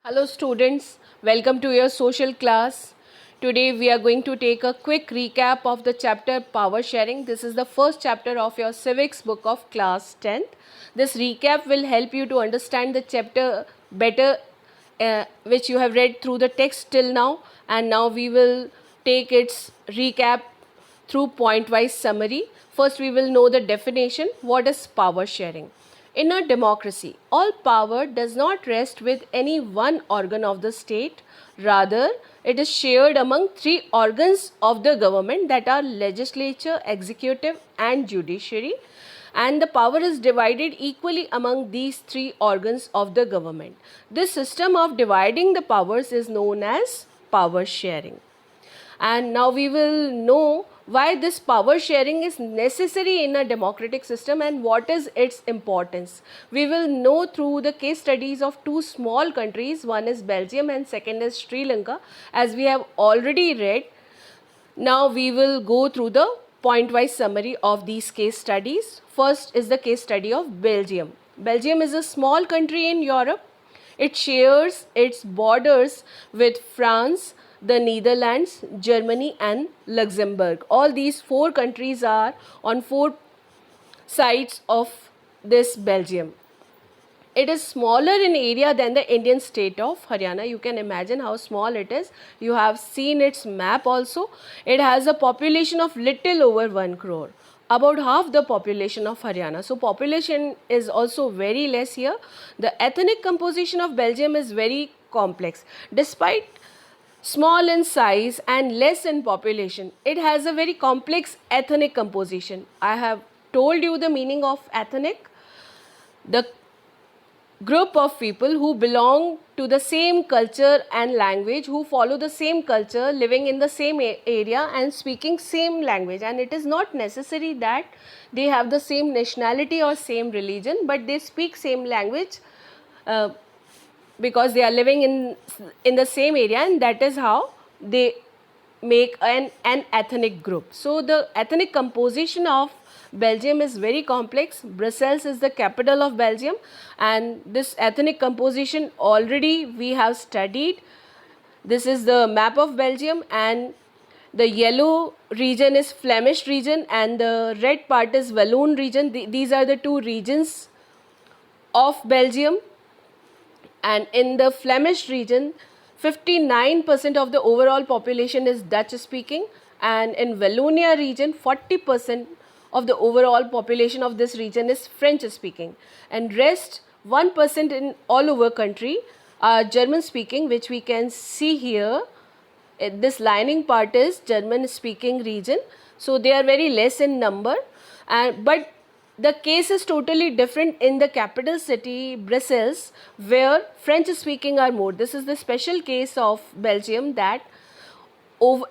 Hello students, welcome to your social class. Today we are going to take a quick recap of the chapter Power Sharing. This is the first chapter of your civics book of class 10th. This recap will help you to understand the chapter better, which you have read through the text till now, and now we will take its recap through point-wise summary. First, we will know the definition. What is power sharing? In a democracy, all power does not rest with any one organ of the state. Rather, it is shared among three organs of the government, that are legislature, executive, and judiciary. And the power is divided equally among these three organs of the government. This system of dividing the powers is known as power sharing. And now we will know why this power sharing is necessary in a democratic system and what is its importance. We will know through the case studies of two small countries, one is Belgium and second is Sri Lanka, as we have already read. Now we will go through the point-wise summary of these case studies. First is the case study of Belgium. Belgium is a small country in Europe. It shares its borders with France, the Netherlands, Germany and Luxembourg. All these four countries are on four sides of this Belgium. It is smaller in area than the Indian state of Haryana. You can imagine how small it is. You have seen its map also. It has a population of little over 1 crore, about half the population of Haryana. So population is also very less here. The ethnic composition of Belgium is very complex. Despite small in size and less in population, it has a very complex ethnic composition. I have told you the meaning of ethnic. The group of people who belong to the same culture and language, who follow the same culture, living in the same area and speaking same language. And it is not necessary that they have the same nationality or same religion, but they speak same language because they are living in the same area, and that is how they make an ethnic group. So the ethnic composition of Belgium is very complex. Brussels is the capital of Belgium, and this ethnic composition already we have studied. This is the map of Belgium, and the yellow region is Flemish region and the red part is Walloon region. These are the two regions of Belgium. And in the Flemish region, 59% of the overall population is Dutch speaking, and in Wallonia region 40% of the overall population of this region is French speaking, and rest 1% in all over country are German speaking, which we can see here. This lining part is German speaking region, so they are very less in number, but the case is totally different in the capital city Brussels, where French speaking are more. This is the special case of Belgium, that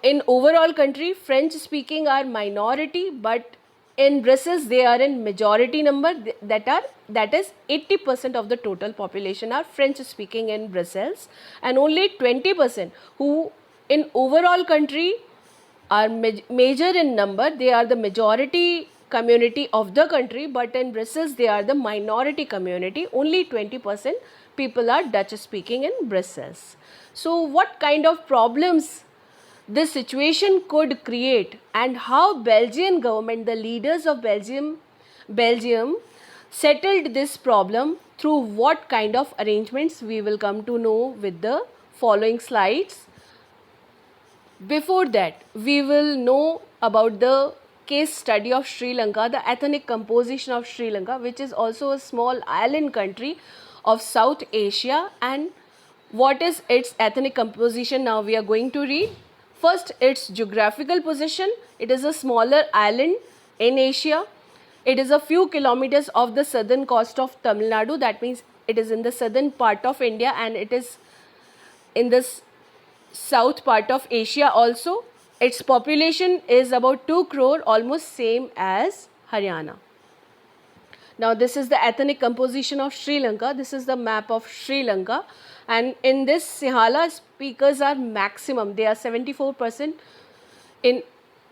in overall country French speaking are minority, but in Brussels they are in majority number, that is 80% of the total population are French speaking in Brussels, and only 20% who in overall country are major in number. They are the majority community of the country, but in Brussels they are the minority community. Only 20% people are Dutch speaking in Brussels. So what kind of problems this situation could create, and how Belgian government, the leaders of Belgium settled this problem, through what kind of arrangements, we will come to know with the following slides. Before that, we will know about the case study of Sri Lanka, the ethnic composition of Sri Lanka, which is also a small island country of South Asia, and what is its ethnic composition. Now we are going to read. First, its geographical position. It is a smaller island in Asia. It is a few kilometers off the southern coast of Tamil Nadu. That means it is in the southern part of India, and it is in this south part of Asia also. Its population is about 2 crore, almost same as Haryana. Now this is the ethnic composition of Sri Lanka. This is the map of Sri Lanka, and in this Sinhala speakers are maximum. They are 74% in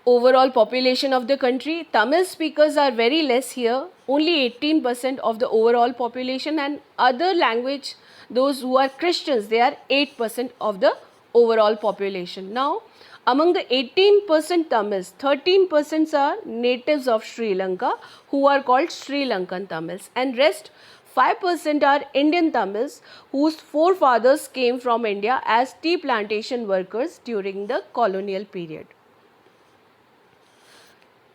overall population of the country, Tamil speakers are very less here, only 18% of the overall population, and other language, those who are Christians, they are 8% of the overall population. Now, among the 18% Tamils, 13% are natives of Sri Lanka who are called Sri Lankan Tamils, and rest 5% are Indian Tamils whose forefathers came from India as tea plantation workers during the colonial period.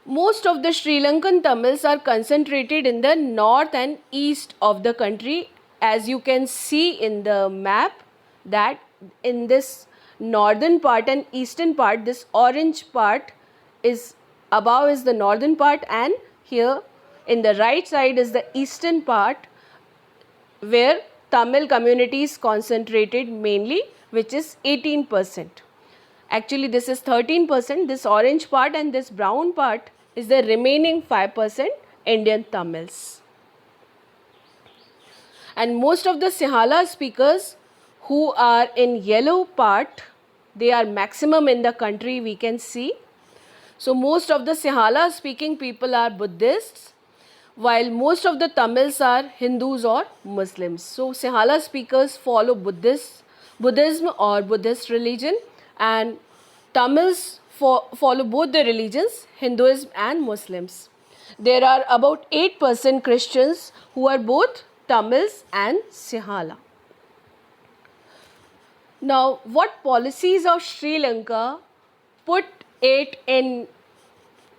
Most of the Sri Lankan Tamils are concentrated in the north and east of the country, as you can see in the map, that in this northern part and eastern part, this orange part is above is the northern part, and here in the right side is the eastern part where Tamil community is concentrated mainly, which is 18%. Actually, this is 13%, this orange part, and this brown part is the remaining 5% Indian Tamils. And most of the Sinhala speakers who are in yellow part, they are maximum in the country, we can see. So most of the Sinhala speaking people are Buddhists, while most of the Tamils are Hindus or Muslims. So Sinhala speakers follow Buddhism or Buddhist religion, and Tamils follow both the religions, Hinduism and Muslims. There are about 8% Christians who are both Tamils and Sinhala. Now, what policies of Sri Lanka put it in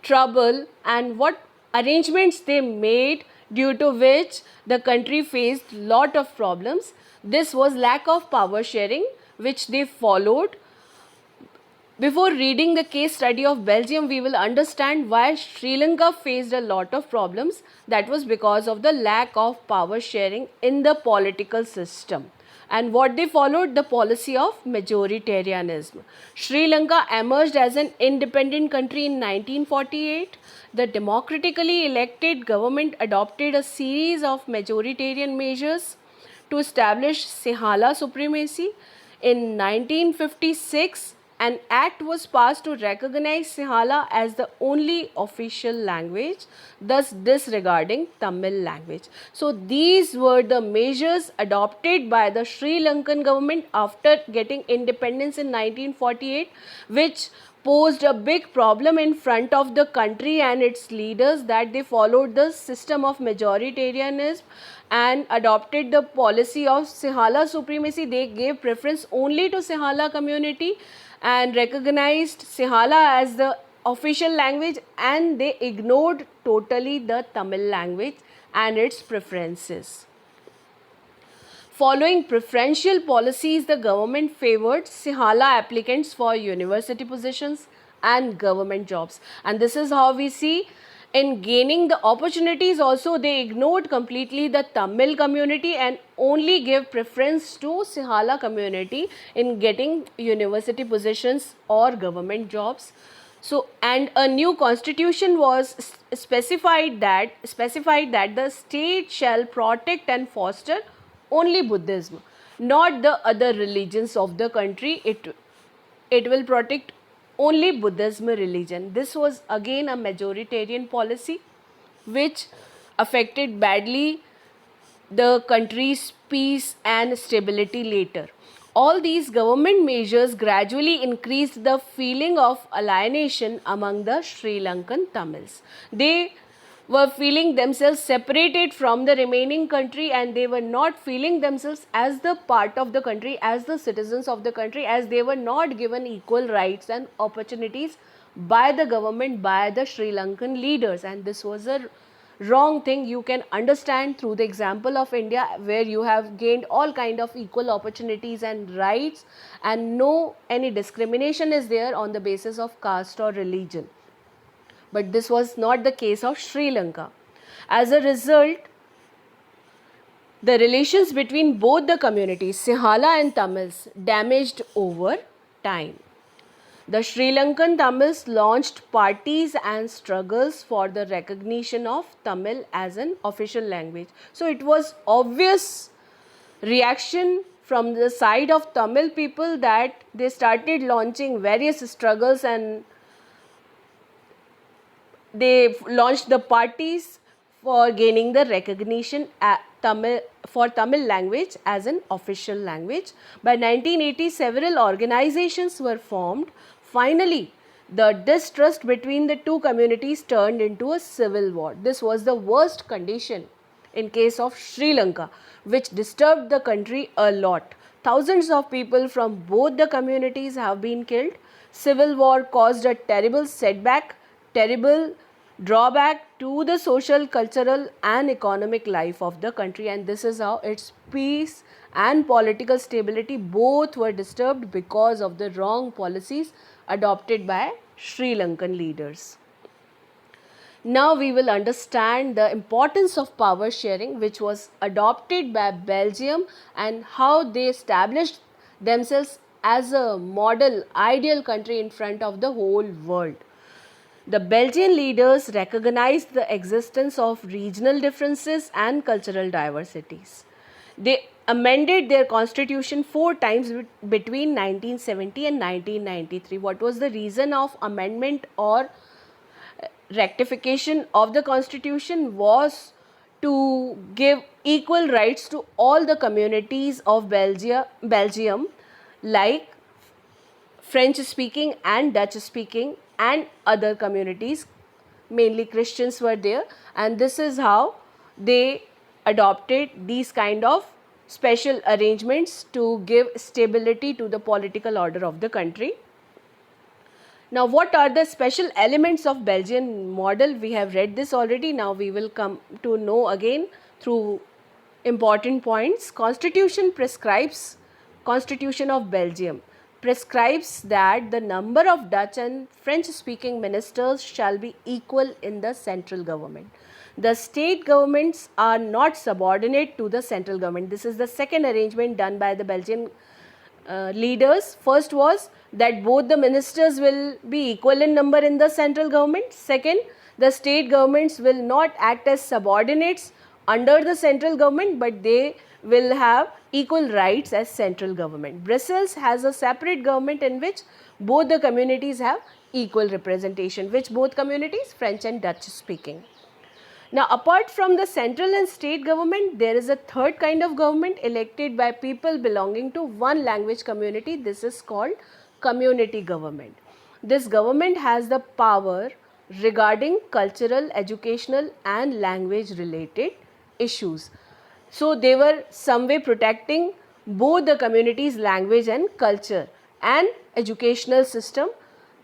trouble, and what arrangements they made due to which the country faced lot of problems? This was lack of power sharing, which they followed. Before reading the case study of Belgium, we will understand why Sri Lanka faced a lot of problems. That was because of the lack of power sharing in the political system. And what they followed? The policy of majoritarianism. Sri Lanka emerged as an independent country in 1948. The democratically elected government adopted a series of majoritarian measures to establish Sinhala supremacy. In 1956, an act was passed to recognize Sinhala as the only official language, thus disregarding Tamil language. So these were the measures adopted by the Sri Lankan government after getting independence in 1948, which posed a big problem in front of the country and its leaders, that they followed the system of majoritarianism and adopted the policy of Sinhala supremacy. They gave preference only to Sinhala community and recognized Sinhala as the official language, and they ignored totally the Tamil language and its preferences. Following preferential policies, the government favored Sinhala applicants for university positions and government jobs. And this is how we see in gaining the opportunities also, they ignored completely the Tamil community and only gave preference to Sinhala community in getting university positions or government jobs. So, and a new constitution was specified that the state shall protect and foster only Buddhism, not the other religions of the country. It will protect only Buddhism religion. This was again a majoritarian policy which affected badly the country's peace and stability later. All these government measures gradually increased the feeling of alienation among the Sri Lankan Tamils. They were feeling themselves separated from the remaining country, and they were not feeling themselves as the part of the country, as the citizens of the country, as they were not given equal rights and opportunities by the government, by the Sri Lankan leaders. And this was a wrong thing. You can understand through the example of India, where you have gained all kind of equal opportunities and rights, and no any discrimination is there on the basis of caste or religion. But this was not the case of Sri Lanka. As a result, the relations between both the communities, Sinhala and Tamils, damaged over time. The Sri Lankan Tamils launched parties and struggles for the recognition of Tamil as an official language. So it was obvious reaction from the side of Tamil people that they started launching various struggles and they launched the parties for gaining the recognition for Tamil language as an official language. By 1980, several organizations were formed. Finally, the distrust between the two communities turned into a civil war. This was the worst condition in case of Sri Lanka, which disturbed the country a lot. Thousands of people from both the communities have been killed. Civil war caused a terrible setback, terrible drawback to the social, cultural and economic life of the country, and this is how its peace and political stability both were disturbed because of the wrong policies adopted by Sri Lankan leaders. Now we will understand the importance of power sharing, which was adopted by Belgium, and how they established themselves as a model ideal country in front of the whole world. The Belgian leaders recognized the existence of regional differences and cultural diversities. They amended their constitution 4 times between 1970 and 1993. What was the reason of amendment or rectification of the constitution? Was to give equal rights to all the communities of Belgium, like French speaking and Dutch speaking and other communities, mainly Christians were there, and this is how they adopted these kind of special arrangements to give stability to the political order of the country. Now, what are the special elements of Belgian model? We have read this already. Now we will come to know again through important points. Constitution of Belgium prescribes that the number of Dutch and French speaking ministers shall be equal in the central government. The state governments are not subordinate to the central government. This is the second arrangement done by the Belgian leaders. First was that both the ministers will be equal in number in the central government. Second, the state governments will not act as subordinates under the central government, but they will have equal rights as central government. Brussels has a separate government in which both the communities have equal representation. Which both communities? French and Dutch speaking. Now, apart from the central and state government, there is a third kind of government elected by people belonging to one language community. This is called community government. This government has the power regarding cultural, educational and language related issues. So, they were some way protecting both the community's language and culture and educational system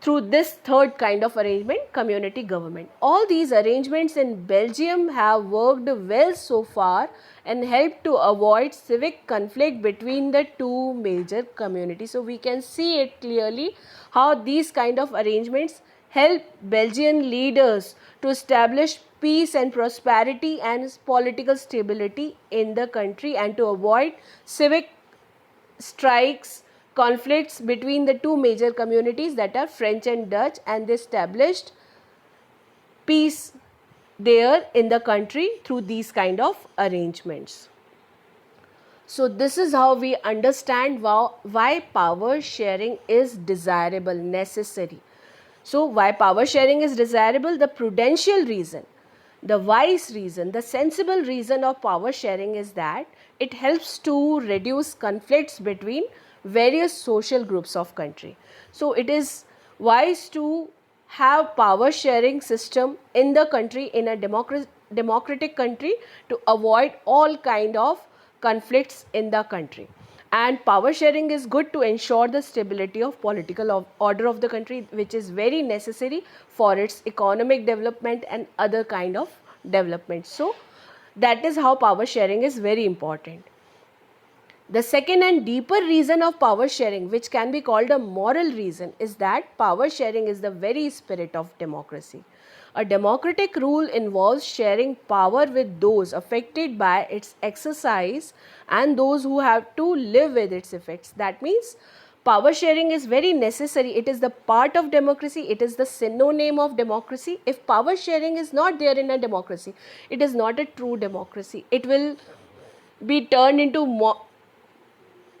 through this third kind of arrangement, community government. All these arrangements in Belgium have worked well so far and helped to avoid civic conflict between the two major communities. So we can see it clearly how these kind of arrangements help Belgian leaders to establish peace and prosperity and political stability in the country, and to avoid civic strikes, conflicts between the two major communities, that are French and Dutch, and they established peace there in the country through these kind of arrangements. So this is how we understand why power sharing is desirable, necessary. So why power sharing is desirable? The prudential reason, the wise reason, the sensible reason of power sharing is that it helps to reduce conflicts between various social groups of country. So it is wise to have power sharing system in the country, in a democratic country, to avoid all kind of conflicts in the country. And power sharing is good to ensure the stability of political order of the country, which is very necessary for its economic development and other kind of development. So that is how power sharing is very important. The second and deeper reason of power sharing, which can be called a moral reason, is that power sharing is the very spirit of democracy. A democratic rule involves sharing power with those affected by its exercise and those who have to live with its effects. That means power sharing is very necessary. It is the part of democracy. It is the synonym of democracy. If power sharing is not there in a democracy, it is not a true democracy. It will be turned into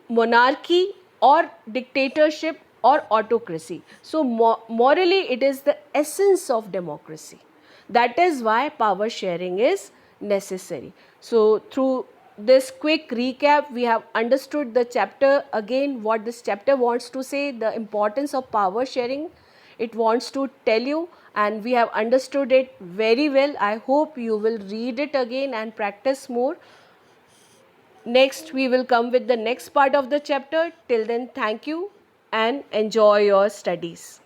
monarchy or dictatorship or autocracy. So morally it is the essence of democracy. That is why power sharing is necessary. So through this quick recap, we have understood the chapter again, what this chapter wants to say, the importance of power sharing. It wants to tell you, and we have understood it very well. I hope you will read it again and practice more. Next, we will come with the next part of the chapter. Till then, thank you and enjoy your studies.